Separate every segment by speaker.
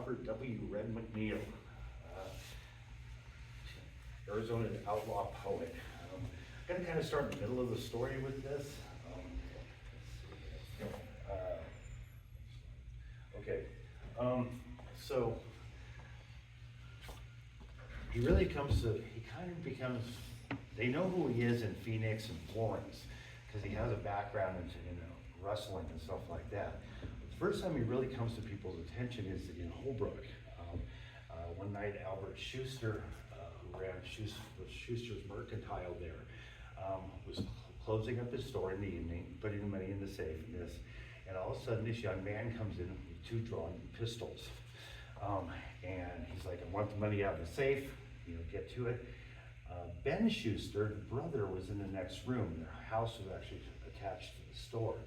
Speaker 1: Robert W. Red McNeil, Arizona outlaw poet. I'm gonna kind of start in the middle of the story with this. Okay, so he really comes to, he kind of becomes, they know who he is in Phoenix and Florence, because he has a background in wrestling and stuff like that. But the first time he really comes to people's attention is in Holbrook. One night, Albert Schuster, who ran Schuster's Mercantile there, was closing up his store in the evening, putting the money in the safe and this, and all of a sudden this young man comes in with 2 drawn pistols. And he's like, I want the money out of the safe, get to it. Ben Schuster, the brother, was in the next room. Their house was actually attached to the store.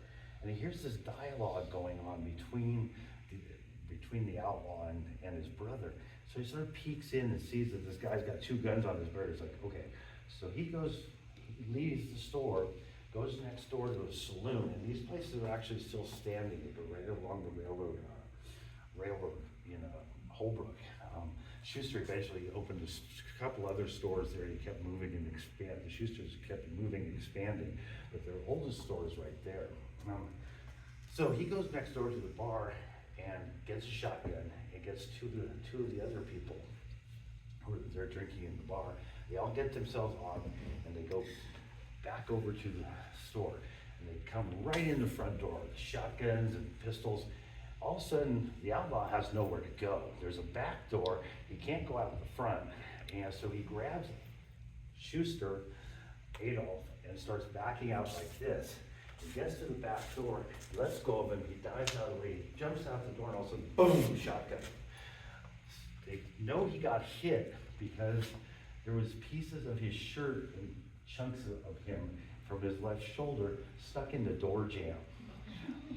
Speaker 1: And he hears this dialogue going on between the outlaw and his brother. So he sort of peeks in and sees that this guy's got 2 guns on his bird. He's like, okay. So he leaves the store, goes next door to a saloon, and these places are actually still standing. They go right along the railroad in Holbrook. Schuster eventually opened a couple other stores there. He kept moving and expanding. The Schusters kept moving and expanding, but their oldest store is right there. So he goes next door to the bar and gets a shotgun and gets two of the other people who are there drinking in the bar. They all get themselves on and they go back over to the store and they come right in the front door with shotguns and pistols. All of a sudden, the outlaw has nowhere to go. There's a back door. He can't go out the front. And so he grabs Schuster, Adolf, and starts backing out like this. He gets to the back door, lets go of him, he dives out of the way, he jumps out the door, and all of a sudden, boom, shotgun. They know he got hit because there was pieces of his shirt and chunks of him from his left shoulder stuck in the door jamb.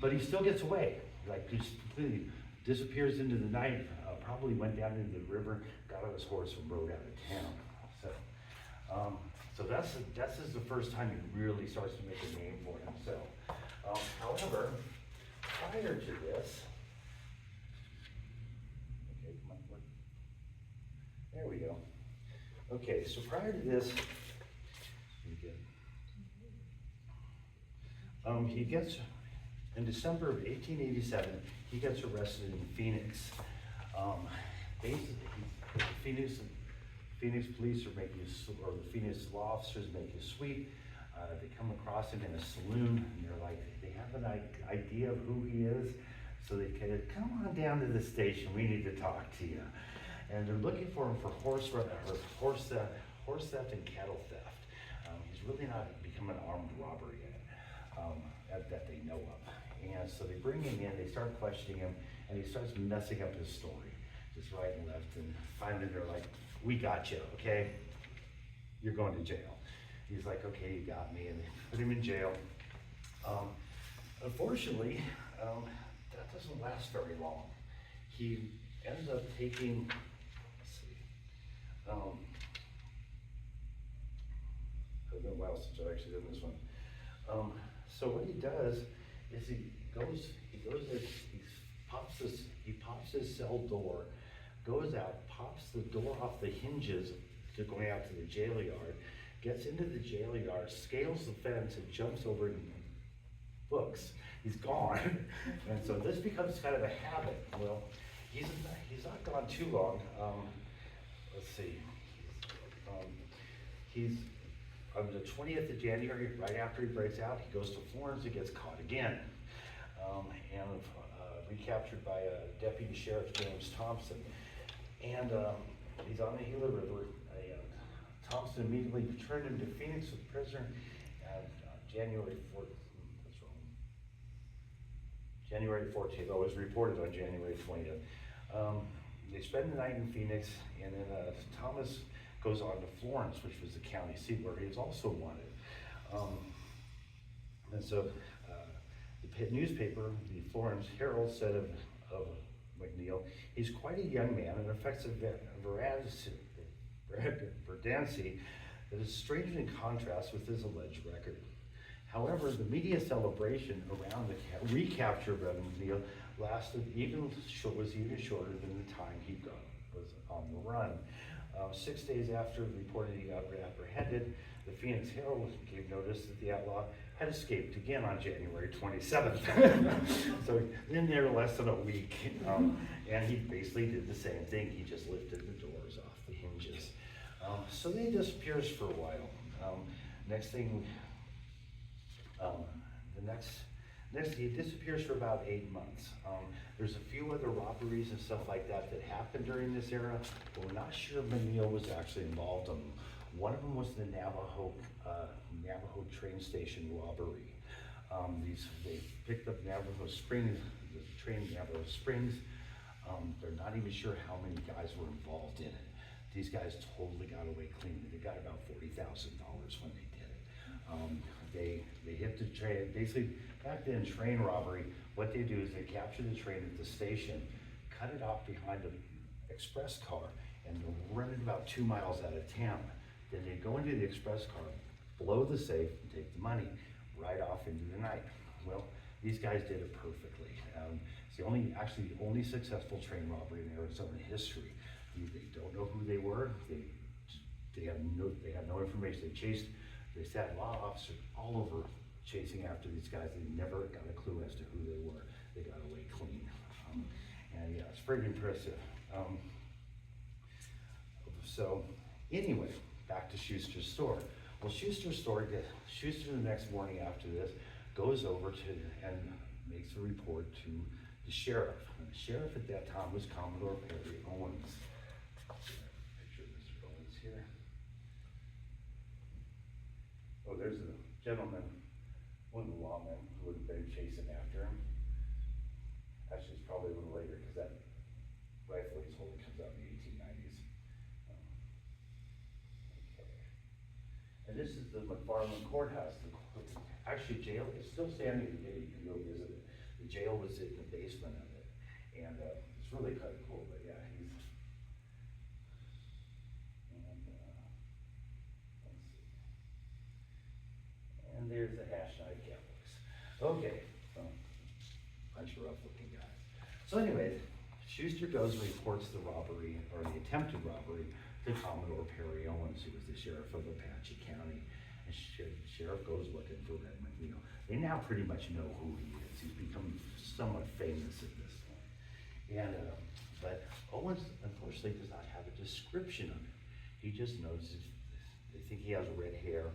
Speaker 1: But he still gets away. Like, he just completely disappears into the night, probably went down into the river, got on his horse and rode out of town. So that's the first time he really starts to make a name for himself. However, prior to this, okay, come on, there we go. Okay, so prior to this, he gets, in December of 1887, he gets arrested in Phoenix. Basically, Phoenix police are making, or the Phoenix law officers make a sweep. They come across him in a saloon, and they're like, they have an idea of who he is, so they kind of, come on down to the station, we need to talk to you. And they're looking for him for horse theft and cattle theft. He's really not become an armed robber yet, that they know of. And so they bring him in, they start questioning him, and he starts messing up his story, just right and left, and finally they're like, we got you, okay? You're going to jail. He's like, okay, you got me, and they put him in jail. Unfortunately, that doesn't last very long. He ends up taking, let's see, it's been a while since I've actually done this one. So what he does is he goes there, he pops his cell door, goes out, pops the door off the hinges to going out to the jail yard, gets into the jail yard, scales the fence, and jumps over and books. He's gone. And so this becomes kind of a habit. Well, he's not gone too long. Let's see. He's on the 20th of January, right after he breaks out, he goes to Florence and gets caught again. And recaptured by Deputy Sheriff James Thompson. And he's on the Gila River. Thompson immediately returned him to Phoenix with the prisoner January 4th. That's wrong. January 14th. Oh, it was reported on January 20th. They spend the night in Phoenix, and then Thomas goes on to Florence, which was the county seat where he was also wanted. And so the newspaper, the Florence Herald, said of McNeil, he's quite a young man and affects a verdancy that is strange in contrast with his alleged record. However, the media celebration around the recapture of McNeil was even shorter than the time was on the run. 6 days after reporting he got apprehended, the Phoenix Herald gave notice that the outlaw had escaped again on January 27th. So in there less than a week, and he basically did the same thing. He just lifted the doors off the hinges. So he disappears for a while. He disappears for about 8 months. There's a few other robberies and stuff like that that happened during this era, but we're not sure McNeil was actually involved in them. One of them was the Navajo train station robbery. They picked up Navajo Springs, the train in Navajo Springs. They're not even sure how many guys were involved in it. These guys totally got away clean. They got about $40,000 when they did it. They hit the train. Basically, back then, train robbery, what they do is they capture the train at the station, cut it off behind an express car, and run it about 2 miles out of town. Then they go into the express car, blow the safe, and take the money right off into the night. Well, these guys did it perfectly. It's the only successful train robbery in Arizona history. They don't know who they were. They have no information. They sat law officers all over chasing after these guys. They never got a clue as to who they were. They got away clean. And yeah, it's pretty impressive. So anyway, back to Schuster's store. Well, Schuster's the next morning after this goes over and makes a report to the sheriff. And the sheriff at that time was Commodore Perry Owens. Picture of Mr. Owens here. Oh, there's a gentleman, one of the lawmen who had been chasing after him. Actually, it's probably a little later because that rifle he's holding comes out in the 1890s. Okay. And this is the McFarland Courthouse. Actually, jail is still standing today. You can go visit it. The jail was in the basement of it. And it's really kind of cool, but yeah, let's see. And there's the hash knife Cowboys. Okay, bunch of rough looking guys. So anyway, Schuster goes and reports the robbery, or the attempted robbery, to Commodore Perry Owens, who was the sheriff of Apache County. And sheriff goes looking for Red McNeil. They now pretty much know who he is. He's become somewhat famous at this point. And but Owens, unfortunately, does not have a description of him. He just knows they think he has red hair,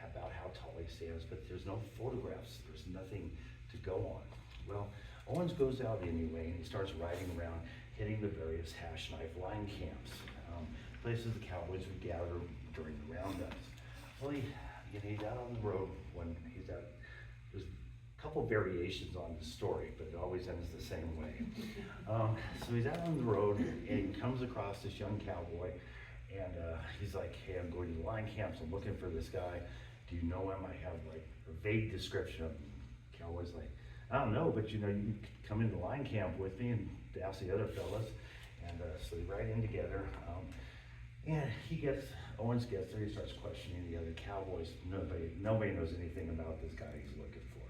Speaker 1: about how tall he stands, but there's no photographs. There's nothing to go on. Well, Owens goes out anyway, and he starts riding around, hitting the various hash knife line camps, places the cowboys would gather during the roundups. Well, he's out on the road when he's out. There's a couple variations on the story, but it always ends the same way. So he's out on the road, and he comes across this young cowboy, and he's like, hey, I'm going to the line camps. I'm looking for this guy. Do you know him? I have like a vague description of him. Cowboy's like, I don't know, but you can come into line camp with me and ask the other fellas. And so they ride in together. And Owens gets there, he starts questioning the other cowboys. Nobody knows anything about this guy he's looking for.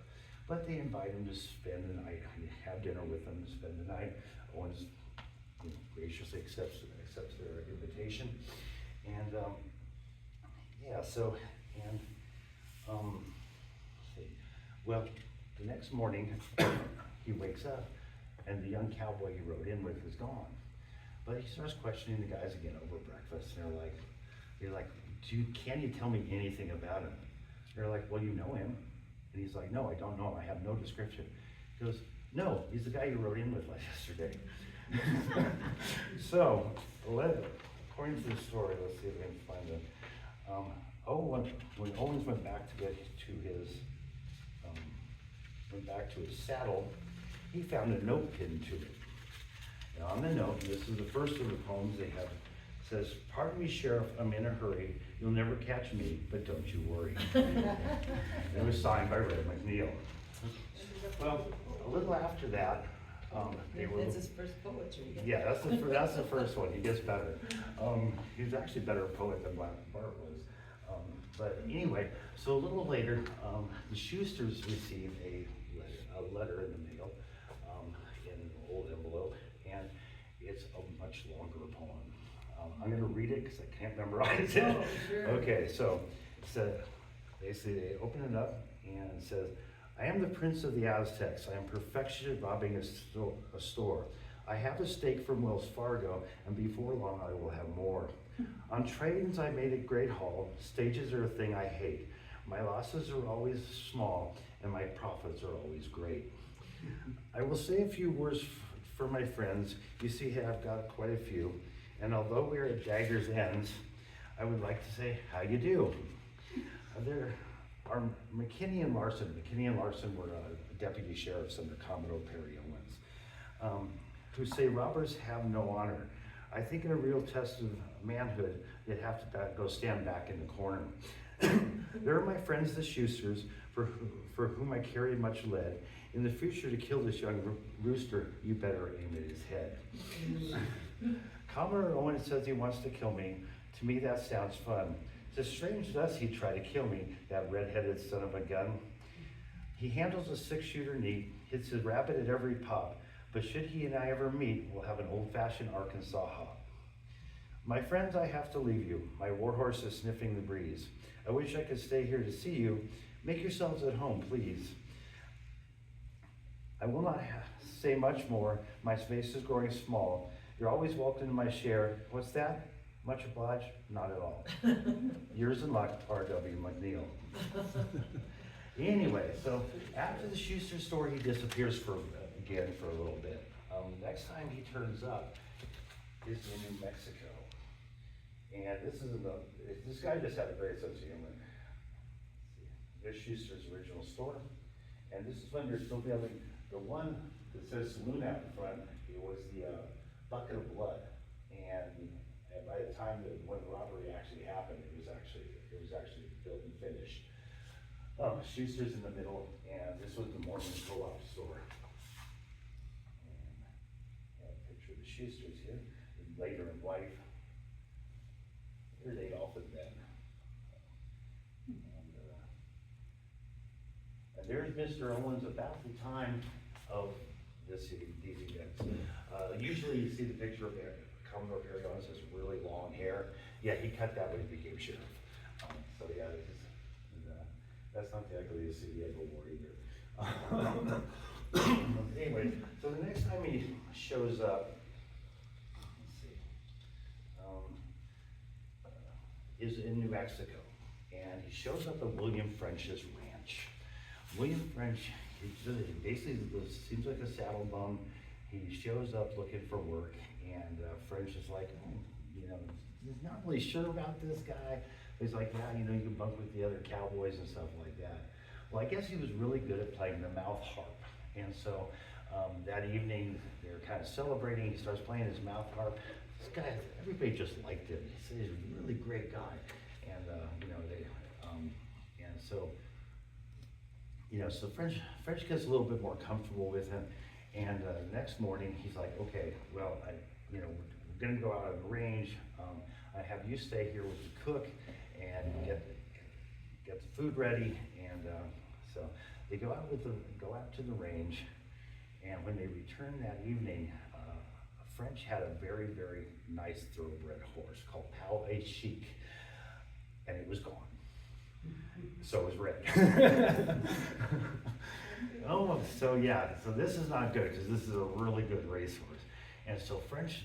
Speaker 1: But they invite him to spend the night, have dinner with them, to spend the night. Owens graciously accepts their invitation. And well, the next morning he wakes up and the young cowboy he rode in with is gone. But he starts questioning the guys again over breakfast, and they're like, can you tell me anything about him? They're like, well, you know him. And he's like, no, I don't know him. I have no description. He goes, no, he's the guy you rode in with yesterday. So, according to the story, let's see if we can find it. When Owens went back to his saddle, he found a note pinned to it. Now on the note, and this is the first of the poems they have, it says, "Pardon me, Sheriff, I'm in a hurry. You'll never catch me, but don't you worry." It was signed by Red McNeil. Well, a little after that,
Speaker 2: That's his first poetry.
Speaker 1: Yeah, that's the first one. He gets better. He's actually a better poet than Black Bart was. But anyway, so a little later, the Schusters received a letter in the mail, and much longer poem. I'm gonna read it because I can't memorize it.
Speaker 2: Oh, sure.
Speaker 1: Okay, so basically they open it up and it says, I am the prince of the Aztecs. I am perfection at robbing a store. I have a stake from Wells Fargo, and before long I will have more. On trains I made a great haul. Stages are a thing I hate. My losses are always small, and my profits are always great. I will say a few words for my friends. You see, I've got quite a few. And although we are at dagger's ends, I would like to say, how you do? There are McKinney and Larson. McKinney and Larson were deputy sheriffs under Commodore Perry Owens, who say robbers have no honor. I think in a real test of manhood, they'd have to go stand back in the corner. There are my friends, the Schusters, for whom I carry much lead. In the future, to kill this young rooster, you better aim at his head. Commodore Owens says he wants to kill me. To me, that sounds fun. It's strange thus he'd try to kill me, that red-headed son of a gun. He handles a 6-shooter neat, hits his rabbit at every pop, but should he and I ever meet, we'll have an old-fashioned Arkansas hop. My friends, I have to leave you. My warhorse is sniffing the breeze. I wish I could stay here to see you. Make yourselves at home, please. I will not say much more. My space is growing small. You're always welcome to my share. What's that? Much obliged? Not at all. Yours in luck, R.W. McNeil. Anyway, so after the Schuster story, he disappears again for a little bit. Next time he turns up is in New Mexico. And this guy just had a great sense of humor. There's Schuster's original store. And this is when you're still building the one that says saloon out in front. It was the bucket of blood. And by the time when the robbery actually happened, it was actually built and finished. Schuster's in the middle, and this was the Mormon co-op store. And a picture of the Schusters here, his later in life. Here's Adolph and Ben. And there's Mr. Owens about the time of these events. Usually you see the picture of Commodore Perry Owens has really long hair. Yeah, he cut that when he became sheriff. So yeah, that's not the ugliest city ever wore either. Anyway, so the next time he shows up, let's see, is in New Mexico, and he shows up at William French's ranch. William French, he basically seems like a saddle bum. He shows up looking for work, and French is like, he's not really sure about this guy. He's like, yeah, you can bunk with the other cowboys and stuff like that. Well, I guess he was really good at playing the mouth harp. And so that evening, they're kind of celebrating. He starts playing his mouth harp. This guy, everybody just liked him. He said he's a really great guy. And, so French gets a little bit more comfortable with him. And next morning, he's like, okay, well, we're gonna go out on the range. I have you stay here with the cook and get the food ready. And so they go out to the range. And when they return that evening, French had a very, very nice thoroughbred horse called Poer, and it was gone. So was Red. So this is not good because this is a really good racehorse. And so French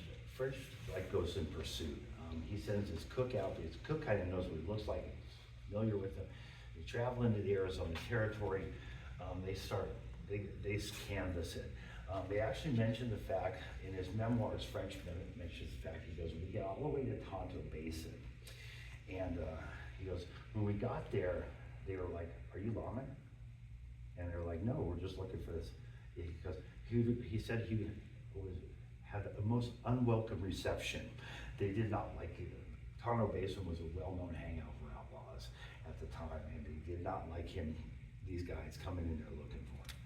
Speaker 1: goes in pursuit. He sends his cook out. His cook kind of knows what he looks like. He's familiar with him. They travel into the Arizona territory. They canvass it. They actually mention the fact in his memoirs. French mentions the fact. He goes, we get all the way to Tonto Basin, and he goes, when we got there, they were like, are you lawmen? And they're like, no, we're just looking for this. Because he said he had a most unwelcome reception. They did not like it. Tonto Basin was a well-known hangout for outlaws at the time, and they did not like him, these guys coming in there looking for him.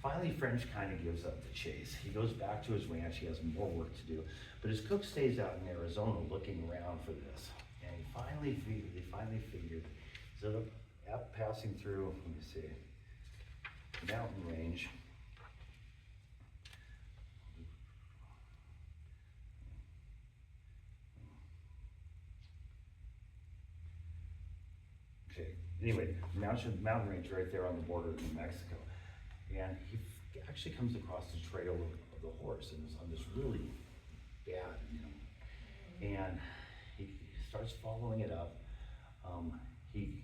Speaker 1: Finally, French kind of gives up the chase. He goes back to his ranch. He has more work to do, but his cook stays out in Arizona looking around for this. And they finally figured, so passing through, let me see, the mountain range. anyway, mountain range right there on the border of New Mexico. And he actually comes across the trail of the horse and is on this really bad, and he starts following it up. He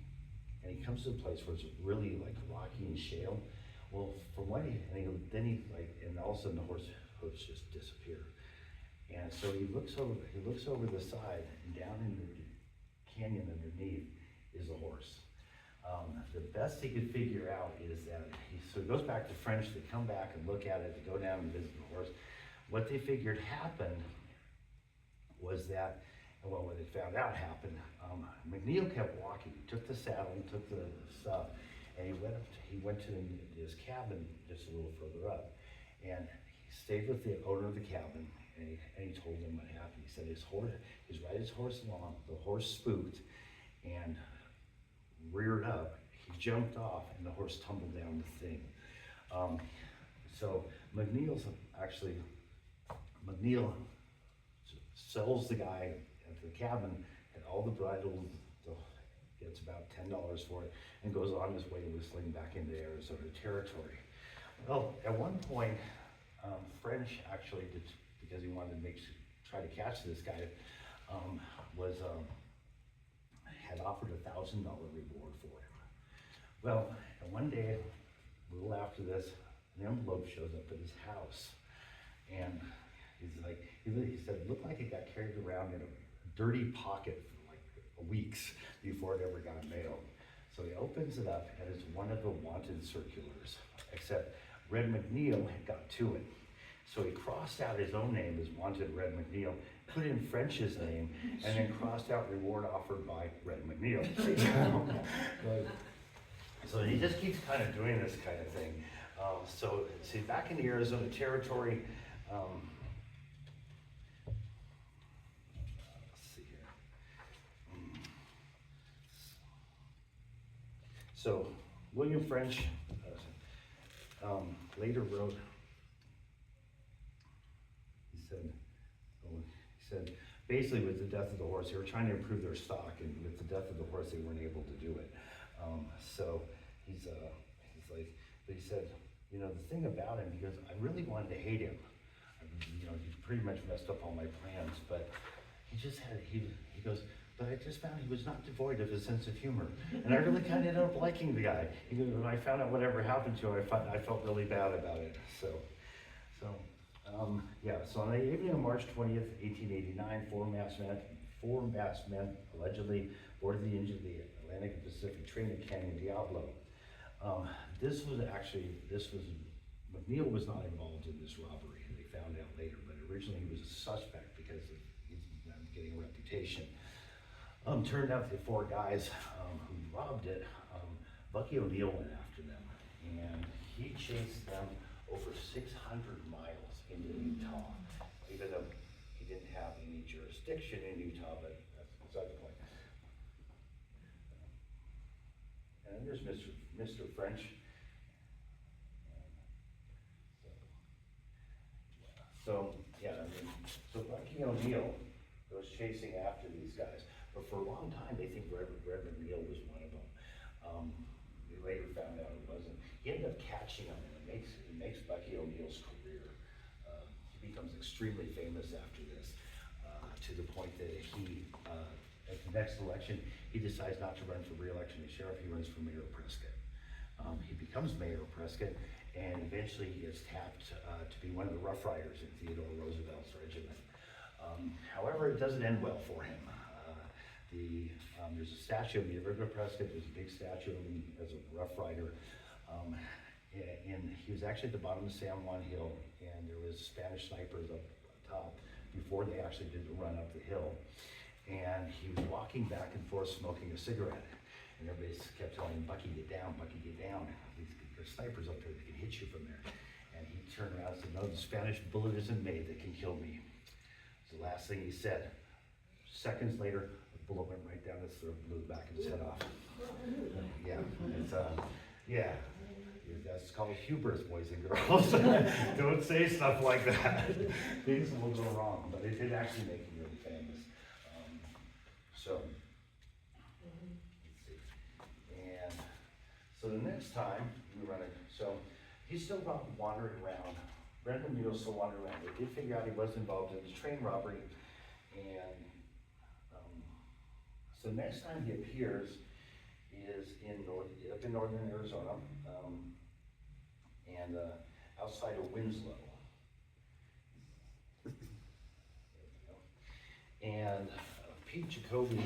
Speaker 1: comes to a place where it's really like rocky and shale. Well, from what and all of a sudden the horse hooves just disappear. And so he looks over the side, and down in the canyon underneath is a horse. The best he could figure out is that so he goes back to French, they come back and look at it, they go down and visit the horse. What they figured happened was that, well, what they found out happened, McNeil kept walking, took the saddle, took the stuff, and he went to his cabin just a little further up. And he stayed with the owner of the cabin, and he told him what happened. He said he's riding his horse along, the horse spooked and reared up. He jumped off, and the horse tumbled down the thing. So McNeil sells the guy at the cabin and all the bridles, gets about $10 for it, and goes on his way whistling back into Arizona territory. Well, at one point, French actually did, because he wanted to try to catch this guy, had offered $1,000 reward for him. Well, and one day, a little after this, an envelope shows up at his house, and he said it looked like it got carried around in a dirty pocket for like weeks before it ever got mailed. So he opens it up, and it's one of the wanted circulars, except Red McNeil had got to it. So he crossed out his own name as Wanted Red McNeil, put in French's name, and then crossed out reward offered by Red McNeil. So he just keeps kind of doing this kind of thing. So see, back in the Arizona territory, let's see here. So William French later wrote, he said, basically with the death of the horse, they were trying to improve their stock, and with the death of the horse, they weren't able to do it. So he's like, but he said, the thing about him, he goes, I really wanted to hate him. He pretty much messed up all my plans, but he goes, but I just found he was not devoid of a sense of humor. And I really kind of ended up liking the guy. When I found out whatever happened to him, I felt really bad about it. So on the evening of March 20th, 1889, four masked men allegedly boarded the engine of the Atlantic and Pacific train at Canyon de Outlaw. McNeil was not involved in this robbery, and they found out later, but originally he was a suspect because he's getting a reputation. Turned out the four guys who robbed it, Bucky O'Neill went after them, and he chased them over 600 miles into Utah, even though he didn't have any jurisdiction in Utah, but that's beside the point. And then there's Mr. French. So Bucky O'Neill goes chasing after these guys, but for a long time they think Red McNeil was one of them. They later found out it wasn't. He ended up catching him, and it makes Bucky O'Neill's career. He becomes extremely famous after this, to the point that at the next election, he decides not to run for re-election as sheriff. He runs for Mayor of Prescott. He becomes Mayor of Prescott, and eventually he gets tapped to be one of the Rough Riders in Theodore Roosevelt's regiment. However, it doesn't end well for him. There's a statue of the River Prescott. There's a big statue of him as a Rough Rider. And he was actually at the bottom of San Juan Hill, and there was Spanish snipers up top before they actually did the run up the hill. And he was walking back and forth smoking a cigarette. And everybody kept telling him, Bucky, get down, Bucky, get down. There's snipers up there that can hit you from there. And he turned around and said, no, the Spanish bullet isn't made that can kill me. It's the last thing he said. Seconds later, the bullet went right down his throat, blew the back of his head off. That's called hubris, boys and girls. Don't say stuff like that. Things will go wrong, but it did actually make him really famous. Let's see. So the next time we run it, so he's still wandering around. Brendan McNeil's still wandering around. They did figure out he was involved in the train robbery, and so next time he appears is up in northern Arizona, and outside of Winslow. And Pete Jacoby,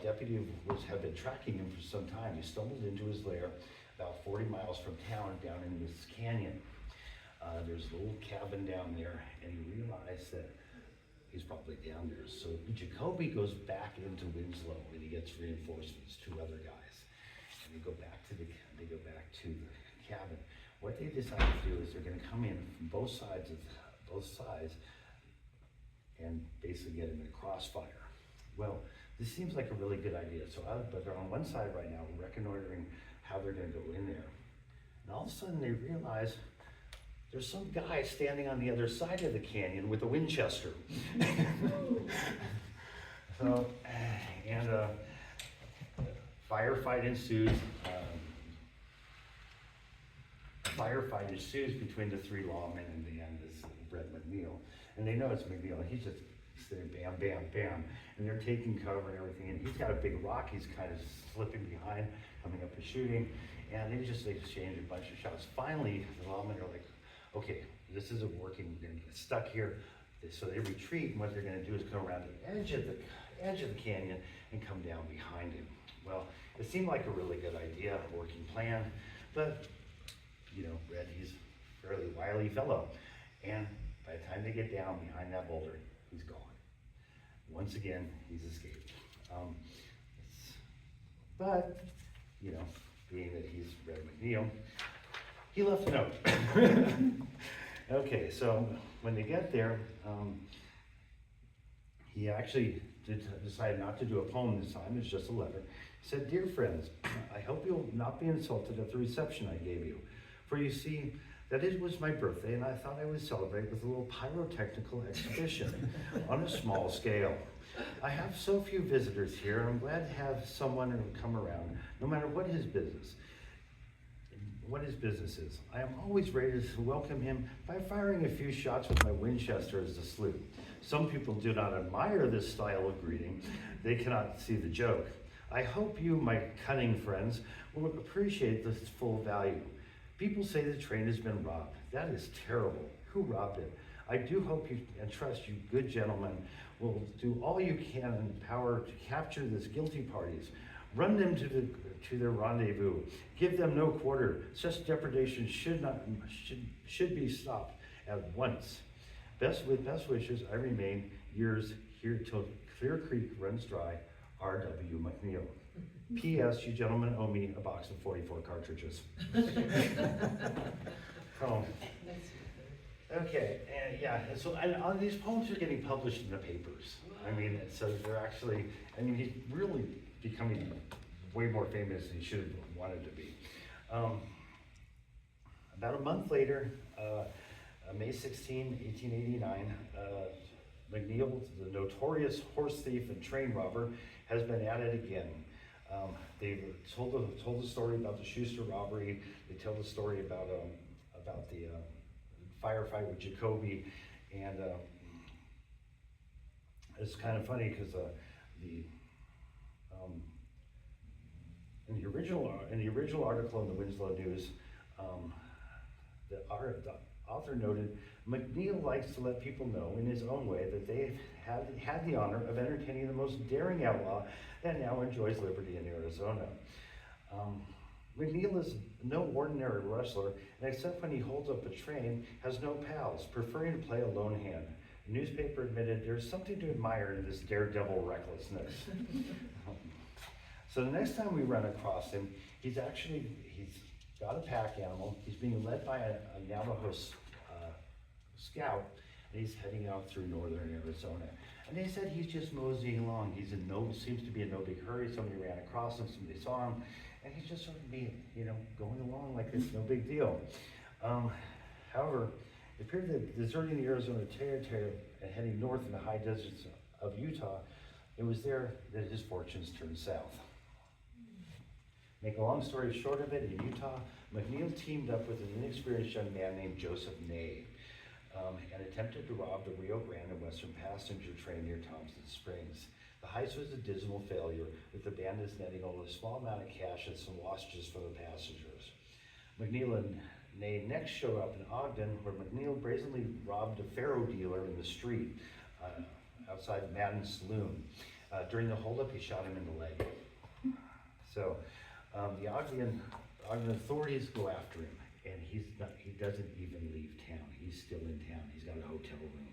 Speaker 1: deputy, had been tracking him for some time. He stumbled into his lair about 40 miles from town down in this canyon. There's a little cabin down there, and he realized that he's probably down there. So Jacoby goes back into Winslow, and he gets reinforcements, 2 other guys. And they go back to the cabin. What they decide to do is they're going to come in from both sides and basically get him in a crossfire. Well, this seems like a really good idea. But they're on one side right now, reconnoitering how they're going to go in there. And all of a sudden they realize there's some guy standing on the other side of the canyon with a Winchester. So, and firefight ensues. Firefight ensues between the 3 lawmen and this Brett McNeil. And they know it's McNeil. He's just sitting bam, bam, bam. And they're taking cover and everything. And he's got a big rock he's kind of slipping behind, coming up and shooting. And they exchange a bunch of shots. Finally, the lawmen are like, okay, this isn't working. We're gonna get stuck here. So they retreat, and what they're gonna do is come around the edge of the canyon and come down behind him. Well, it seemed like a really good idea, a working plan, but you know, Red, he's a fairly wily fellow. And by the time they get down behind that boulder, he's gone. Once again, he's escaped. But, you know, being that he's Red McNeil, he left a note. Okay, so when they get there, he actually decided not to do a poem this time. It's just a letter. He said, "Dear friends, I hope you'll not be insulted at the reception I gave you. For you see, that it was my birthday, and I thought I would celebrate with a little pyrotechnical exhibition on a small scale. I have so few visitors here, and I'm glad to have someone who will come around, no matter what his business is. I am always ready to welcome him by firing a few shots with my Winchester as a salute. Some people do not admire this style of greeting. They cannot see the joke. I hope you, my cunning friends, will appreciate this full value. People say the train has been robbed. That is terrible. Who robbed it? I do hope you and trust you good gentlemen will do all you can in power to capture these guilty parties. Run them to their rendezvous. Give them no quarter. Such depredation should be stopped at once. With best wishes, I remain yours here till Clear Creek runs dry, R.W. McNeil. P.S. You gentlemen owe me a box of 44 cartridges." Oh. Okay, and yeah, so and these poems are getting published in the papers. I mean, so they're actually, I mean, he's really becoming way more famous than he should have wanted to be. About a month later, May 16, 1889, McNeil, the notorious horse thief and train robber, has been at it again. They've told the story about the Schuster robbery. They tell the story about the firefight with Jacoby, and it's kind of funny because in the original article in the Winslow News, the author noted, McNeil likes to let people know in his own way that they have had the honor of entertaining the most daring outlaw that now enjoys liberty in Arizona. McNeil is no ordinary wrestler, and except when he holds up a train, has no pals, preferring to play a lone hand. The newspaper admitted there's something to admire in this daredevil recklessness. So the next time we run across him, he's got a pack animal. He's being led by a Navajo scout, and he's heading out through northern Arizona. And they said he's just moseying along. Seems to be in no big hurry. Somebody ran across him, somebody saw him, and he's just sort of going along like it's no big deal. However, it appeared that deserting the Arizona Territory and heading north in the high deserts of Utah, it was there that his fortunes turned south. Make a long story short of it, in Utah, McNeil teamed up with an inexperienced young man named Joseph Ney and attempted to rob the Rio Grande and Western passenger train near Thompson Springs. The heist was a dismal failure, with the bandits netting only a small amount of cash and some lostages for the passengers. McNeil and Ney next show up in Ogden, where McNeil brazenly robbed a faro dealer in the street outside Madden's Saloon. During the holdup, he shot him in the leg. So the Ogden authorities go after him, and he doesn't even leave town. He's still in town. He's got a hotel room.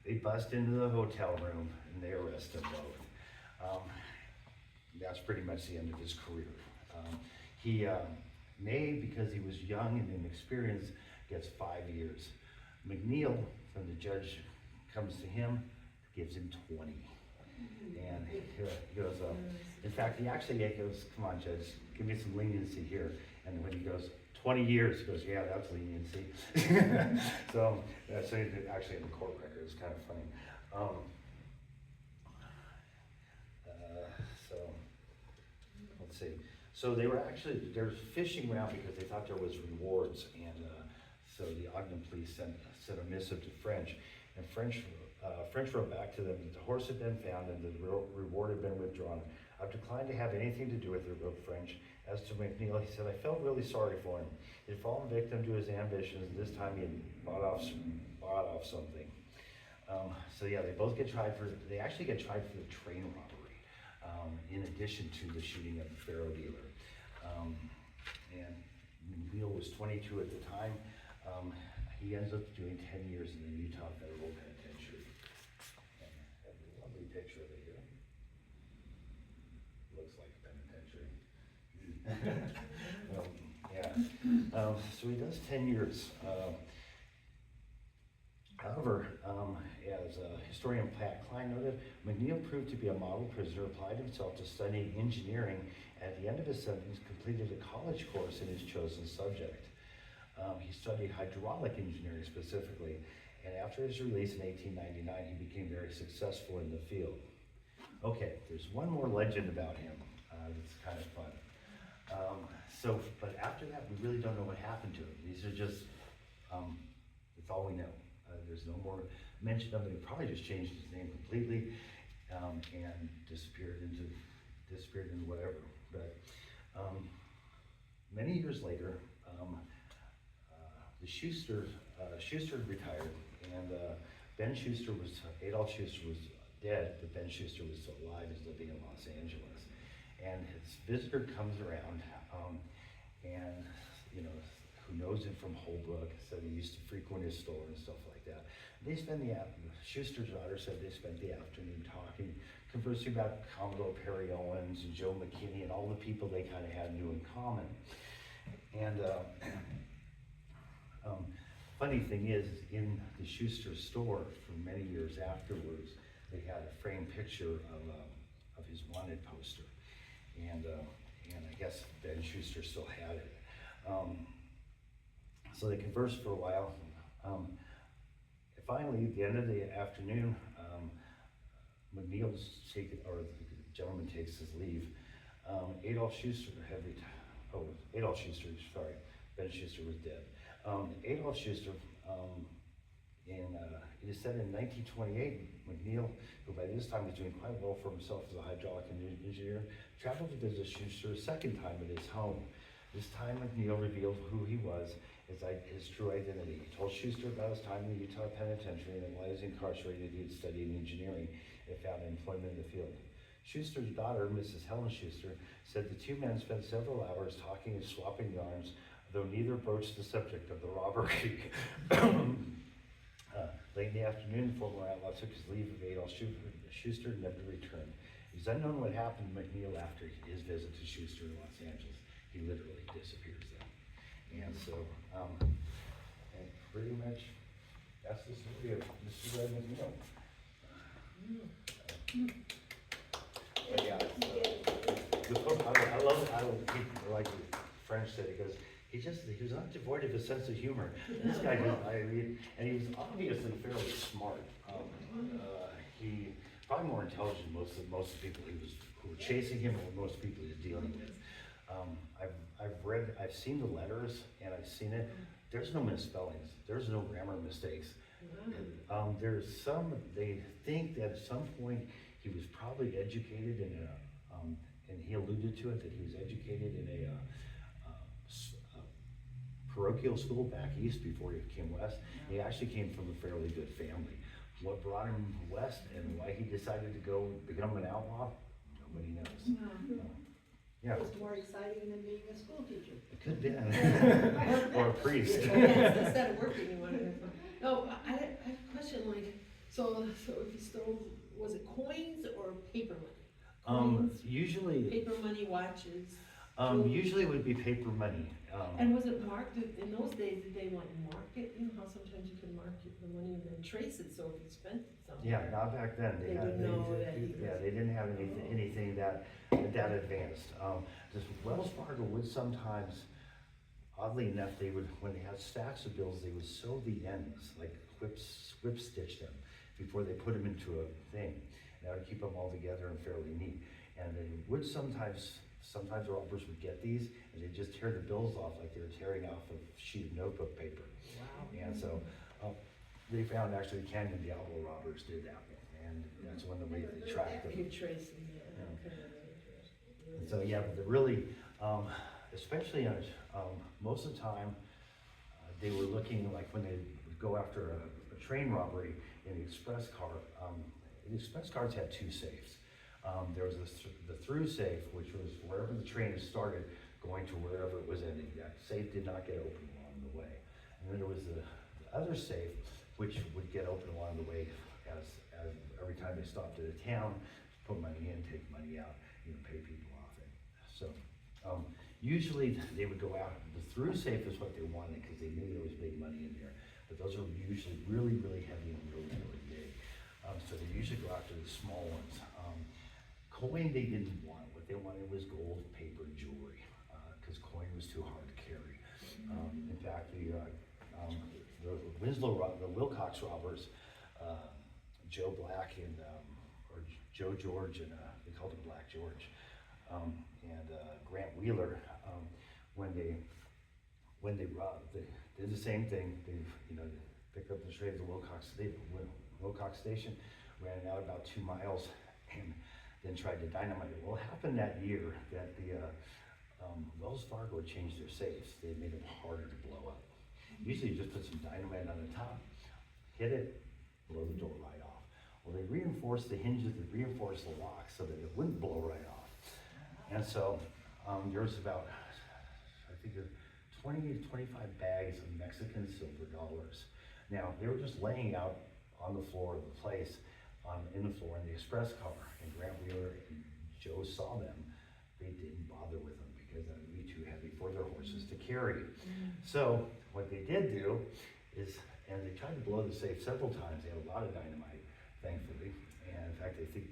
Speaker 1: They bust into the hotel room and they arrest them both. That's pretty much the end of his career. Ney, because he was young and inexperienced, gets 5 years. McNeil, when the judge comes to him, gives him 20. And he goes, in fact, he actually goes, come on, judge, give me some leniency here. And when he goes, 20 years, he goes, yeah, that's leniency. So that's actually in the court record. It's kind of funny. So let's see. So they were fishing around because they thought there was rewards, and so the Ogden police sent a missive to French, and French wrote back to them that the horse had been found and the reward had been withdrawn. I've declined to have anything to do with it, wrote French. As to McNeil, he said, I felt really sorry for him. He had fallen victim to his ambitions, and this time he had bought off something. So yeah, they both they actually get tried for the train robbery, in addition to the shooting of the faro dealer. And McNeil was 22 at the time. He ends up doing 10 years in the Utah Federal Penitentiary. And I have a lovely picture of it here. Looks like a penitentiary. So he does 10 years. However, as historian Pat Klein noted, McNeil proved to be a model prisoner, applied himself to studying engineering, and at the end of his sentence completed a college course in his chosen subject. He studied hydraulic engineering specifically, and after his release in 1899, he became very successful in the field. Okay, there's one more legend about him that's kind of fun. But after that, we really don't know what happened to him. These are just, that's all we know. There's no more mention of him. He probably just changed his name completely and disappeared into whatever. But many years later, the Schuster retired, and Adolf Schuster was dead, but Ben Schuster was still alive. He's living in Los Angeles, and his visitor comes around, and who knows him from Holbrook, said he used to frequent his store and stuff like that. They spend Schuster's daughter said they spent the afternoon talking, conversing about Commodore Perry Owens and Joe McKinney and all the people they kind of knew in common. And funny thing is, in the Schuster store for many years afterwards, they had a framed picture of his wanted poster, and I guess Ben Schuster still had it. So they conversed for a while. Finally, at the end of the afternoon, the gentleman takes his leave. Adolf Schuster Ben Schuster was dead. Adolf Schuster, it is said in 1928, McNeil, who by this time was doing quite well for himself as a hydraulic engineer, traveled to visit Schuster a second time at his home. This time, McNeil revealed who he was, his true identity. He told Schuster about his time in the Utah Penitentiary, and while he was incarcerated, he had studied engineering and found employment in the field. Schuster's daughter, Mrs. Helen Schuster, said the two men spent several hours talking and swapping yarns, though neither broached the subject of the robbery. Late in the afternoon, the former outlaw took his leave of Adolf Schuster and never returned. It is unknown what happened to McNeil after his visit to Schuster in Los Angeles. He literally disappears then. And so, and pretty much, that's the story of Mr. Red McNeil. But yeah, I love it. Like French said, he goes, he was not devoid of a sense of humor. This guy did, and he was obviously fairly smart. He probably more intelligent than most of the people who were chasing him, or most people he was dealing with. I've seen the letters and I've seen it. There's no misspellings. There's no grammar mistakes. There's some, they think that at some point he was probably educated in and he alluded to it, that he was educated in a parochial school back east before he came west. He actually came from a fairly good family. What brought him west and why he decided to go become an outlaw, nobody knows. Yeah.
Speaker 3: It's more exciting than being a school teacher.
Speaker 1: It could be. Or a priest.
Speaker 2: Yes, instead of working, you wanted to.
Speaker 4: No, I have a question, like, so if you stole, was it coins or paper money? Coins,
Speaker 1: Usually,
Speaker 4: paper money, watches?
Speaker 1: usually it would be paper money.
Speaker 4: And was it marked, in those days, did they like mark it? You know how sometimes you can mark the money and then trace it, so if you spent it somewhere.
Speaker 1: Yeah, not back then.
Speaker 4: They would know that he was-
Speaker 1: Yeah, they didn't have anything that advanced. This Wells Fargo would sometimes, oddly enough, they would, when they had stacks of bills, they would sew the ends, like whip stitch them before they put them into a thing. That would keep them all together and fairly neat. And they would sometimes robbers would get these and they'd just tear the bills off like they were tearing off a sheet of notebook paper.
Speaker 4: Wow.
Speaker 1: And so they found actually Canyon the Outlaw robbers did that. And that's one of the ways they tracked them.
Speaker 4: You trace them, yeah.
Speaker 1: Yeah.
Speaker 4: Okay.
Speaker 1: And so, yeah, but really, especially on, most of the time, they were looking like when they would go after a train robbery in the express car. The express cars had two safes. There was the through safe, which was wherever the train started, going to wherever it was ending. That safe did not get open along the way. And then there was the other safe, which would get open along the way as every time they stopped at a town, put money in, take money out, pay people off it. So usually they would go out. The through safe is what they wanted because they knew there was big money in there. But those are usually really, really heavy and really, really big. So they usually go after the small ones. Coin they didn't want. What they wanted was gold, paper, jewelry, because coin was too hard to carry. In fact, the Wilcox robbers, Joe Black and or Joe George and they called him Black George, and Grant Wheeler, when they robbed, they did the same thing. They picked up the train at the Wilcox station, ran it out about 2 miles, and then tried to dynamite it. Well, it happened that year that the Wells Fargo had changed their safes. They made them harder to blow up. Usually you just put some dynamite on the top, hit it, blow the door right off. Well, they reinforced the hinges, they reinforced the lock so that it wouldn't blow right off. And so there was about, I think, 20 to 25 bags of Mexican silver dollars. Now, they were just laying out on the floor of the place, in the floor in the express car, and Grant Wheeler and Joe saw them. They didn't bother with them because that would be too heavy for their horses to carry. So what they did do is, and they tried to blow the safe several times. They had a lot of dynamite, thankfully, and in fact, I think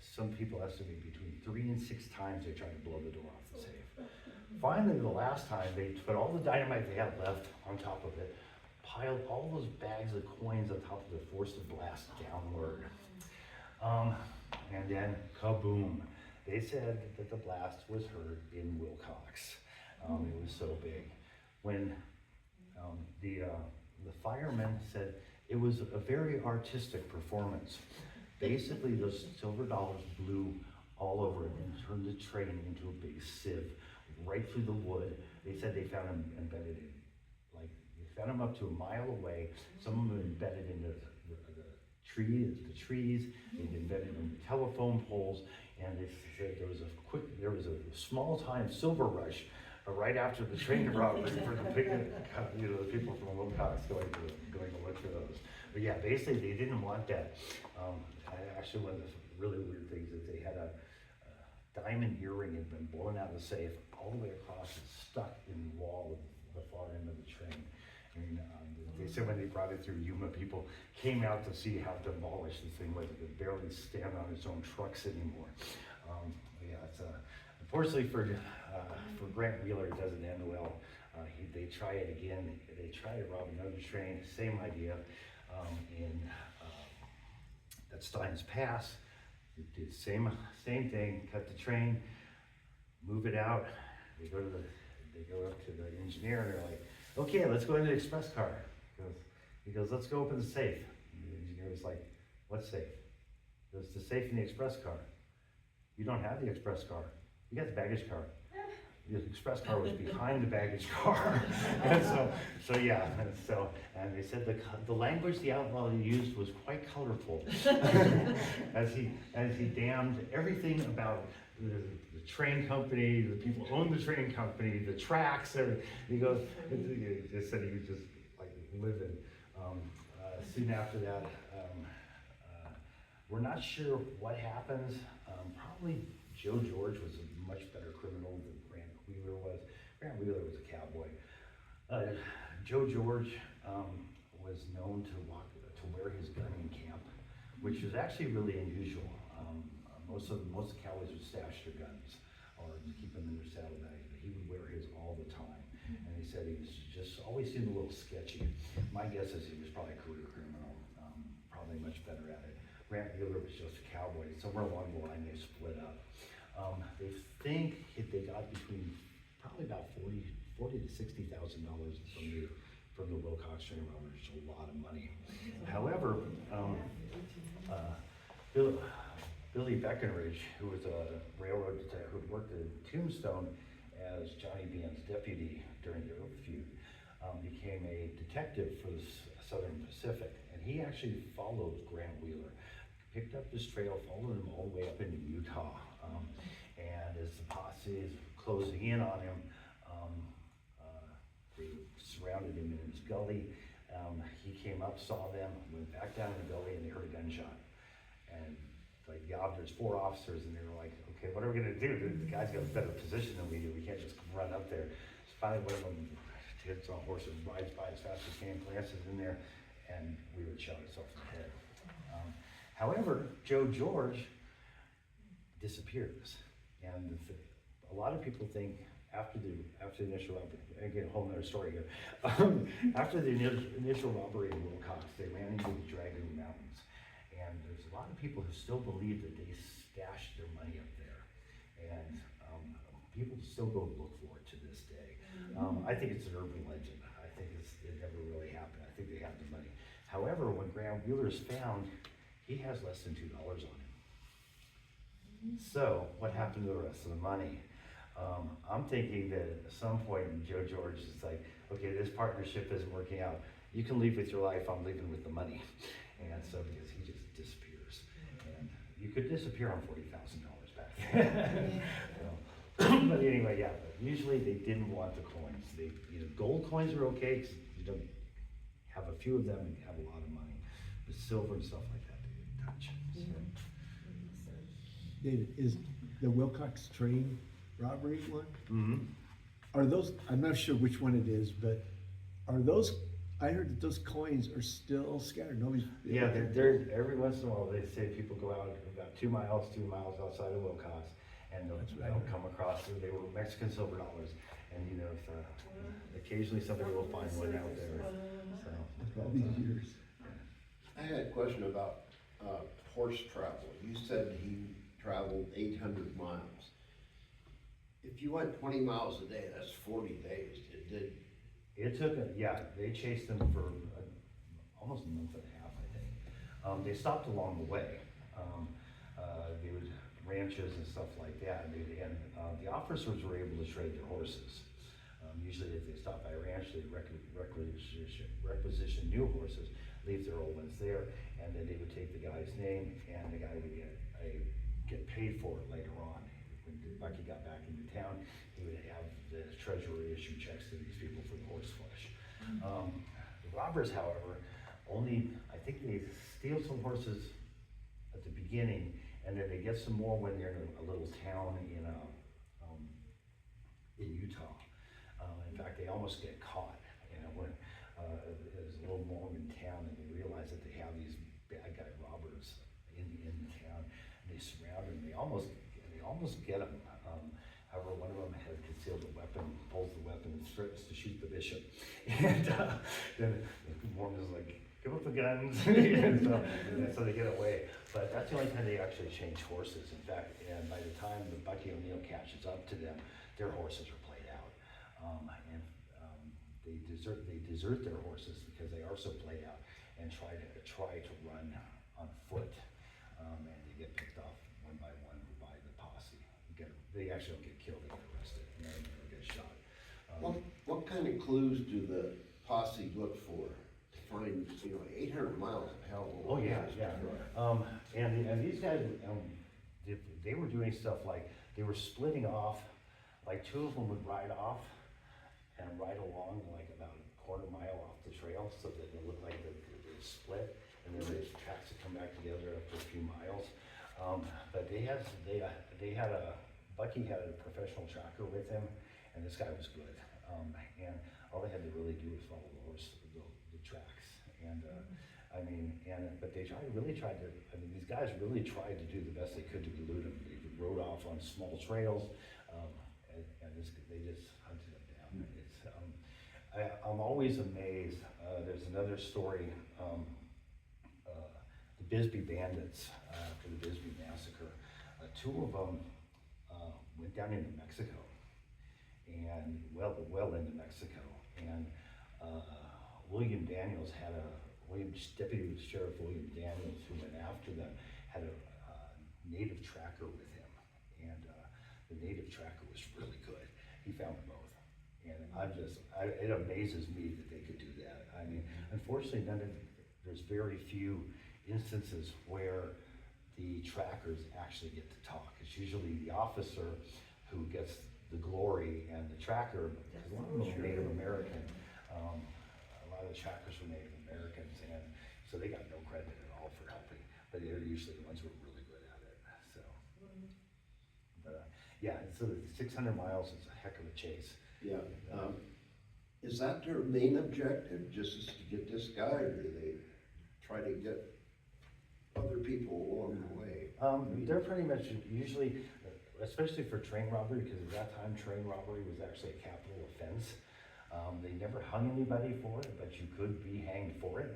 Speaker 1: some people estimate between 3 and 6 times they tried to blow the door off the safe. Finally, the last time, they put all the dynamite they had left on top of it, piled all those bags of coins on top of it, forced the blast downward. And then kaboom. They said that the blast was heard in Wilcox. It was so big. When the firemen said it was a very artistic performance. Basically, those silver dollars blew all over it and turned the train into a big sieve right through the wood. They said they found them embedded in, like, they found them up to a mile away. Some of them embedded into the trees, they'd embedded in telephone poles, and they said there was a small time silver rush right after the train robbery for the people from Wilcox going to look for those. But yeah, basically they didn't want that. Actually, one of the really weird things is they had a diamond earring had been blown out of the safe all the way across and stuck in the wall of the far end of the train. And they said when they brought it through, Yuma people came out to see how demolished the thing was. It could barely stand on its own trucks anymore. Yeah, it's unfortunately for Grant Wheeler, it doesn't end well. They try it again. They try to rob another train. Same idea. At Stein's Pass, they did same thing. Cut the train, move it out, they go up to the engineer and they're like, okay, let's go into the express car. He goes, let's go open the safe. And the engineer was like, what safe? He goes, the safe in the express car. You don't have the express car. You got the baggage car. The express car was behind the baggage car. And so yeah, and they said the language the outlaw used was quite colorful. as he damned everything about the train company, the people who own the train company, the tracks, everything. He goes, he said he was just like living. Soon after that, we're not sure what happens. Probably Joe George was a much better criminal than Grant Wheeler was. Grant Wheeler was a cowboy. Joe George was known to wear his gun in camp, which was actually really unusual. Most cowboys would stash their guns or keep them in their saddlebags, but he would wear his all the time. And he said he was just always seemed a little sketchy. My guess is he was probably a career criminal, probably much better at it. Grant Wheeler was just a cowboy. Somewhere along the line, they split up. They think they got between probably about $40,000 to $60,000 from the Wilcox train robbers, a lot of money. However, Billy Breckenridge, who was a railroad detective who worked at Tombstone as Johnny Behan's deputy during the Earp feud, became a detective for the Southern Pacific, and he actually followed Grant Wheeler, picked up his trail, followed him all the way up into Utah, and as the posse is closing in on him, they surrounded him in his gully. He came up, saw them, went back down in the gully, and they heard a gunshot. And like there's 4 officers, and they were like, okay, what are we gonna do? The guy's got a better position than we do. We can't just run up there. So finally, one of them hits on a horse and rides by as fast as he can, glances in there, and we would shot himself in the head. However, Joe George disappears, and a lot of people think after the initial robbery, again, a whole nother story here. After the initial robbery in Wilcox, they ran into the Dragon Mountains, and there's a lot of people who still believe that they stashed their money up there, and people still go look for it to this day. I think it's an urban legend. I think it never really happened. I think they have the money. However, when Grant Wheeler is found, he has less than $2 on him. So what happened to the rest of the money? I'm thinking that at some point Joe George is like, okay, this partnership isn't working out. You can leave with your life, I'm leaving with the money. And so because he just disappears. And you could disappear on $40,000 back then. But anyway, yeah, but usually they didn't want the coins. Gold coins are okay because you don't have a few of them and you have a lot of money. But silver and stuff like that, they didn't touch. So.
Speaker 5: David, is the Wilcox train robbery one?
Speaker 1: Mm-hmm.
Speaker 5: Are those, I'm not sure which one it is, but are those, I heard that those coins are still scattered. Nobody's.
Speaker 1: Yeah, they're every once in a while they say people go out about 2 miles outside of Wilcox, and they'll come across them. They were Mexican silver dollars, and occasionally somebody will find one out there. So
Speaker 5: After all these years.
Speaker 6: I had a question about horse travel. You said he traveled 800 miles. If you went 20 miles a day, that's 40 days.
Speaker 1: It took they chased them for almost a month and a half, I think. They stopped along the way. They would ranches and stuff like that, and the officers were able to trade their horses. Usually if they stopped by a ranch, they requisition new horses, leave their old ones there, and then they would take the guy's name, and the guy would get paid for it later on. When Bucky got back into town, he would have the treasurer issue checks to these people for the horse flesh. The robbers, however, I think they steal some horses at the beginning, and then they get some more when they're in a little town in Utah. In fact, they almost get caught, when there's a little Mormon town, and they realize that they have these bad guy robbers in the town, and they surround them. They almost get them. However, one of them had concealed a weapon, pulls the weapon, and threatens to shoot the bishop. And then the Mormon's like, give up the guns, and so they get away. But that's the only time they actually change horses, in fact, and by the time the Bucky O'Neill catches up to them, their horses are played out. They desert their horses because they are so played out and try to run on foot, and they get picked off one by the posse. They actually don't get killed, they get arrested, and then they get shot.
Speaker 6: What kind of clues do the posse look for to find, 800 miles of hell?
Speaker 1: Oh, yeah. And these guys, they were doing stuff like, they were splitting off, like two of them would ride off and ride along like about a quarter mile off the trail so that it looked like they split, and then the tracks would come back together after a few miles. But Bucky had a professional tracker with him, and this guy was good. And all they had to really do was follow the tracks. But these guys really tried to do the best they could to elude him. They rode off on small trails, they just hunted him down. I'm always amazed. There's another story, the Bisbee Bandits, after the Bisbee Massacre. Two of them went down into Mexico, and well into Mexico, and Deputy Sheriff William Daniels, who went after them, had a native tracker with him, and the native tracker was really good. He found them both, and it amazes me that they could do that. I mean, unfortunately, there's very few instances where the trackers actually get to talk. It's usually the officer who gets the glory, and the tracker, because a lot of them are Native American. A lot of the trackers were Native Americans, and so they got no credit at all for helping. But they're usually the ones who are really good at it. So, so the 600 miles is a heck of a chase.
Speaker 6: Yeah. Is that their main objective, just to get this guy, or do they try to get other people along the way?
Speaker 1: They're pretty much usually, especially for train robbery, because at that time train robbery was actually a capital offense. They never hung anybody for it, but you could be hanged for it.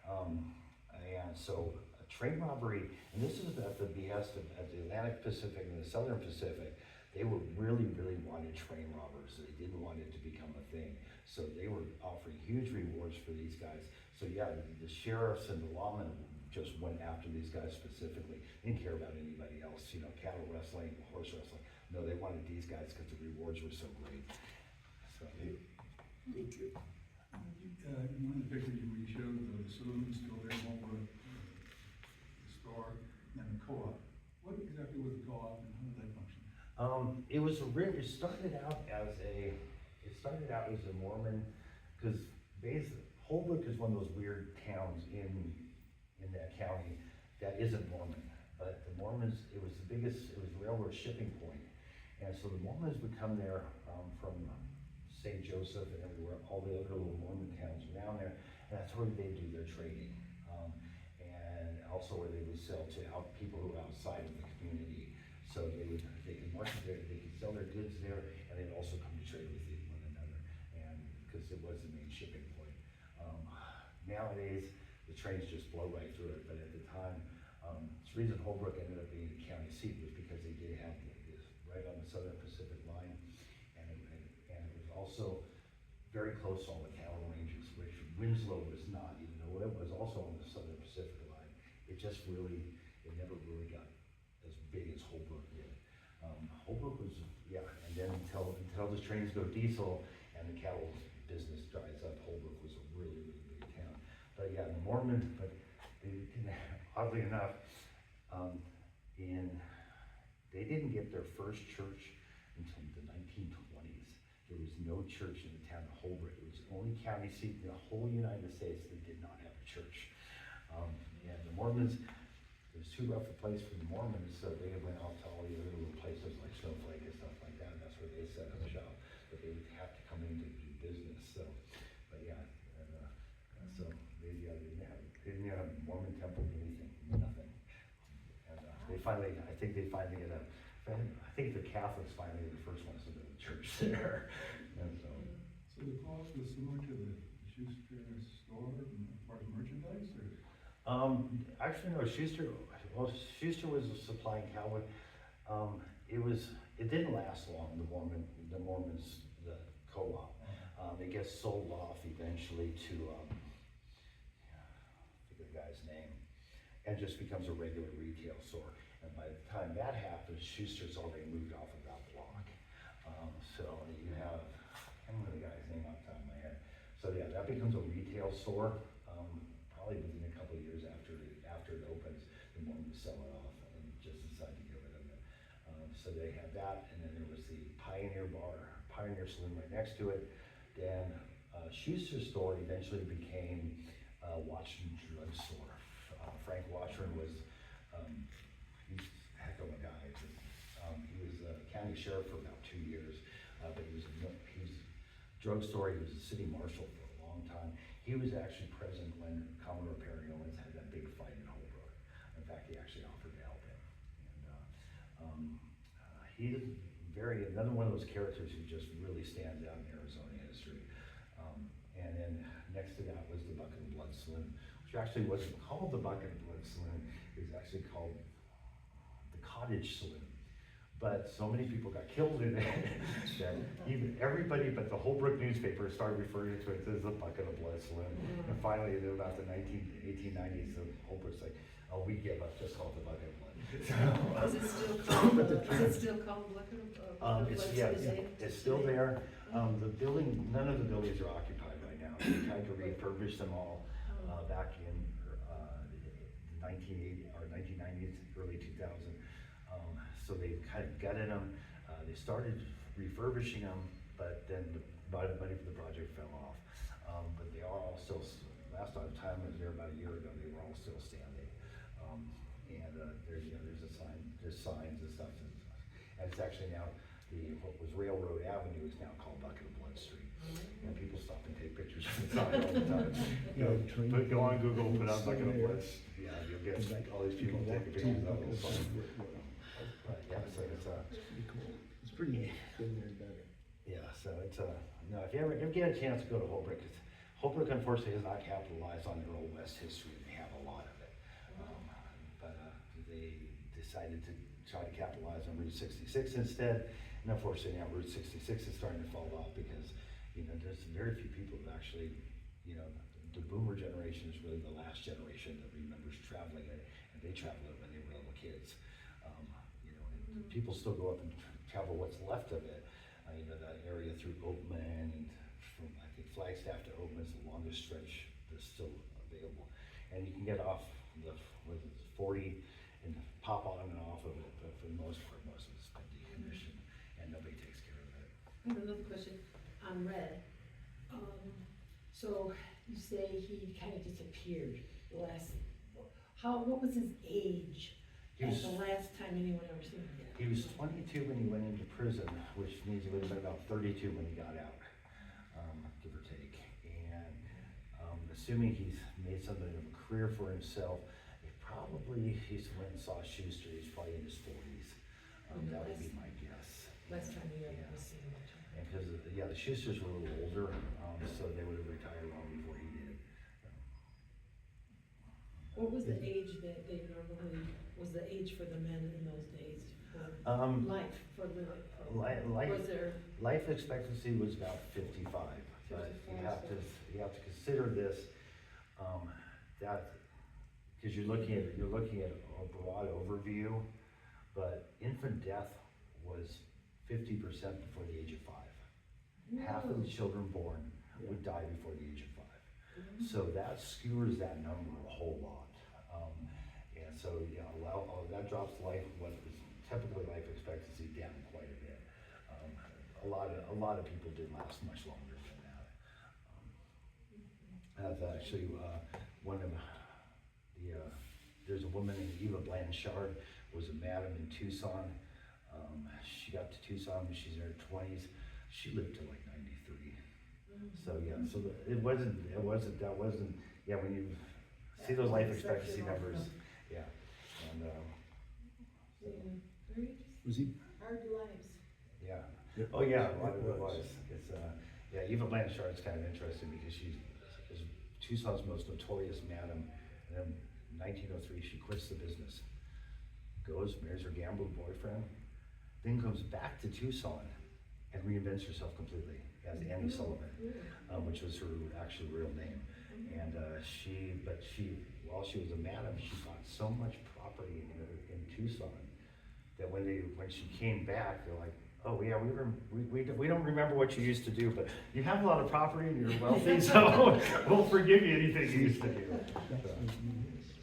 Speaker 1: And so train robbery, and this is at the behest of the Atlantic Pacific and the Southern Pacific, they were really wanted train robbers. They didn't want it to become a thing. So they were offering huge rewards for these guys. So yeah, the sheriffs and the lawmen just went after these guys specifically. They didn't care about anybody else, cattle wrestling, horse wrestling. No, they wanted these guys because the rewards were so great. So,
Speaker 6: Thank you.
Speaker 7: In one of the pictures where you showed the saloon still there, Marlboro, the store, and the co-op. What exactly was the co-op and how did that function?
Speaker 1: It started out as a Mormon, because Holbrook is one of those weird towns in that county that isn't Mormon. But the Mormons, it was the railroad shipping point. And so the Mormons would come there from St. Joseph and everywhere, all the other little Mormon towns around there, and that's where they do their trading. And also where they would sell to people who were outside of the community. So they could market there, they could sell their goods there, and they'd also come to trade with one another, and because it was the main shipping point. Nowadays, the trains just blow right through it, but at the time, the reason Holbrook ended up being the county seat was because they did have this right on the Southern Pacific line, and it was also very close to all the cattle ranges, which Winslow was not, even though it was also on the Southern Pacific line. It never really got as big as Holbrook did. Holbrook was, and then until the trains go diesel and the cattle business dries up, Holbrook was a really big town. But yeah, the Mormon, oddly enough, they didn't get their first church until the 1920s. There was no church in the town of Holbrook. It was the only county seat in the whole United States that did not have a church. And the Mormons, it was too rough a place for the Mormons, so they went out to all the other little places like Snowflake and stuff like that, and that's where they set up shop. But they would have to come in to do business. So, but yeah, so they didn't have a Mormon temple, anything, nothing. And I think the Catholics finally were the first ones to build a church there. And so.
Speaker 7: So the cost was similar to the Schuster store as far as merchandise, or?
Speaker 1: Actually, no, Schuster was supplying cowboy. It didn't last long, the Mormons, the co-op. It gets sold off eventually to, I forget the guy's name, and just becomes a regular retail store. And by the time that happens, Schuster's already moved off of that block. So you have, I don't know the guy's name off the top of my head. So yeah, that becomes a retail store, probably within a couple of years after it opens, the Mormons sell it off and just decide to get rid of it. So they had that, and then there was the Pioneer Saloon right next to it. Then Schuster's store eventually became Washington Drug Store. Frank Washington was, he's a heck of a guy. He was county sheriff for about 2 years, but he was drugstore. He was a city marshal for a long time. He was actually present when Commodore Perry Owens had that big fight in Holbrook. In fact, he actually offered to help him. And he is another one of those characters who just really stands out in Arizona history. And then next to that was the Bucket and Blood Saloon, which actually wasn't called the Bucket and Blood Saloon. It was actually called the Cottage Saloon. But so many people got killed in it that even everybody but the Holbrook newspaper started referring to it as the Bucket of Blood Saloon. And finally, in about the 1890s, the Holbrook's like, oh, we give up, just call it the Bucket of Blood.
Speaker 4: Is it still called Bucket of Blood?
Speaker 1: It's still there. The building, none of the buildings are occupied right now. They tried to refurbish them all back in the 1980 or 1990s, early 2000. So they kind of gutted them. They started refurbishing them, but then the money for the project fell off. But they are all still, last time I was there about a year ago, they were all still standing. There's a sign, there's signs and stuff. And it's actually now, what was Railroad Avenue is now called Bucket of Blood Street. And people stop and take pictures of the sign all the time. Go on Google, put on Bucket of Blood. Yeah, you'll get all these people taking pictures of the sign. But yeah, so it's
Speaker 5: Pretty cool. It's pretty been there better.
Speaker 1: yeah, so it's no, if you ever get a chance to go to Holbrook, Holbrook unfortunately has not capitalized on their Old West history. They have a lot of it. But they decided to try to capitalize on Route 66 instead. And unfortunately now Route 66 is starting to fall off because, there's very few people who actually, the boomer generation is really the last generation that remembers traveling it, and they traveled it when they were little kids. People still go up and travel what's left of it. That area through Oatman and from, I think, Flagstaff to Oatman is the longest stretch that's still available. And you can get off the 40 and pop on and off of it, but for the most part, most of it's been decommissioned and nobody takes care of it.
Speaker 4: I have another question on Red. So you say he kind of disappeared what was his age
Speaker 1: He was-
Speaker 4: at the last time anyone ever seen him?
Speaker 1: He was 22 when he went into prison, which means he would have been about 32 when he got out, give or take. And assuming he's made something of a career for himself, he's went and saw Schuster. He's probably in his 40s. That would be my guess.
Speaker 4: Last time you
Speaker 1: Yeah.
Speaker 4: ever seen him?
Speaker 1: And because the Schusters were a little older, so they would have retired long before he did.
Speaker 4: What was the age that they normally, was the age for the men in those days? For life, for living? Was there?
Speaker 1: Life expectancy was about 55, but you have to consider this, because you're looking at a broad overview, but infant death was 50% before the age of 5. Half of the children born would die before the age of 5. So that skewers that number a whole lot. And so, that drops what is typically life expectancy down quite a bit. A lot of people did last much longer than that. That's actually one of there's a woman named Eva Blanchard, was a madam in Tucson. She got to Tucson when she's in her 20s. She lived to like 93. So it wasn't, when you see those life expectancy numbers, yeah. And,
Speaker 4: Very interesting.
Speaker 5: Was he?
Speaker 3: Hard lives.
Speaker 1: yeah. Oh, yeah, a lot of it was. It's, Eva Blanchard's kind of interesting because she's Tucson's most notorious madam. And then in 1903, she quits the business, goes, marries her gambler boyfriend, then comes back to Tucson and reinvents herself completely as Annie Sullivan, which was her actual real name. And while she was a madam, she bought so much property in Tucson that when she came back, they're like, oh yeah, we don't remember what you used to do, but you have a lot of property and you're wealthy, so we'll forgive you anything you used to do.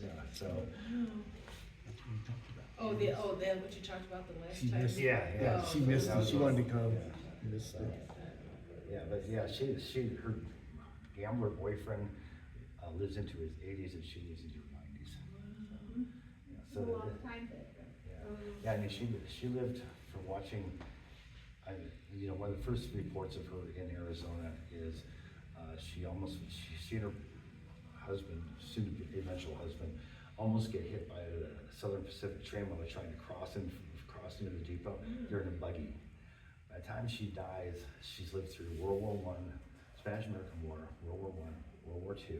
Speaker 1: Yeah, so.
Speaker 4: That what you talked about the last
Speaker 5: She
Speaker 4: time?
Speaker 5: missed,
Speaker 1: Yeah,
Speaker 5: yeah, she missed it, she wanted to come,
Speaker 1: Yeah.
Speaker 5: missed it.
Speaker 1: Yeah, but yeah, her gambler boyfriend lives into his 80s and she lives into her 90s. Yeah,
Speaker 3: It's a long time there.
Speaker 1: Yeah, I mean, she lived for watching, one of the first reports of her in Arizona is, she and her husband, soon to be eventual husband, almost get hit by the Southern Pacific train while they're trying to cross into the depot. They're in a buggy. By the time she dies, she's lived through World War I, Spanish-American War, World War I, World War II,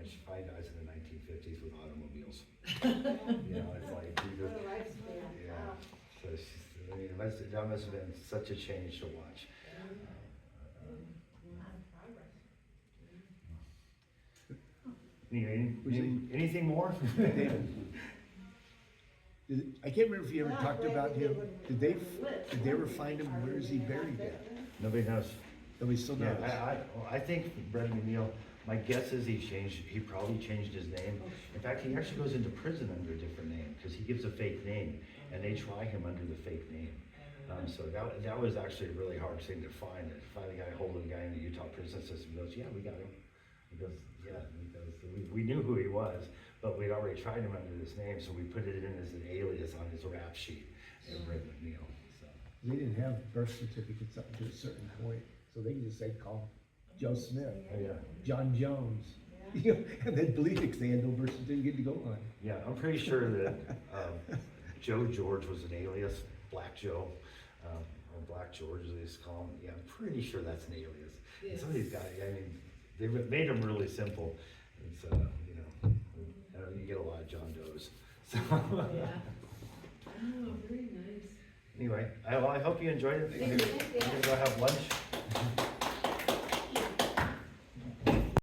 Speaker 1: and she finally dies in the 1950s with automobiles. It's like,
Speaker 3: What a lifespan.
Speaker 1: yeah.
Speaker 3: Wow.
Speaker 1: So that must have been such a change to watch. Anything more?
Speaker 5: I can't remember if you ever talked about him, did they ever find him, where is he buried at?
Speaker 1: Nobody knows.
Speaker 5: Nobody still knows.
Speaker 1: Yeah, I think Brett McNeil, my guess is he probably changed his name. In fact, he actually goes into prison under a different name, because he gives a fake name, and they try him under the fake name. So that was actually a really hard thing to find. Finally got a hold of the guy in the Utah prison system, he goes, yeah, we got him. He goes, yeah, because we knew who he was, but we'd already tried him under this name, so we put it in as an alias on his rap sheet, and Brett McNeil, so.
Speaker 5: They didn't have birth certificates up to a certain point, so they could just say, call Joe Smith,
Speaker 1: Oh, yeah.
Speaker 5: John Jones. And they'd believe it, 'cause they had no birth certificate to go on.
Speaker 1: Yeah, I'm pretty sure that Joe George was an alias, Black Joe, or Black George, as they used to call him. Yeah, I'm pretty sure that's an alias. And some of these guys, I mean, they made them really simple. It's, you get a lot of John Does. So,
Speaker 4: Yeah. Oh, very nice.
Speaker 1: anyway, I hope you enjoyed it. I'm gonna go have lunch.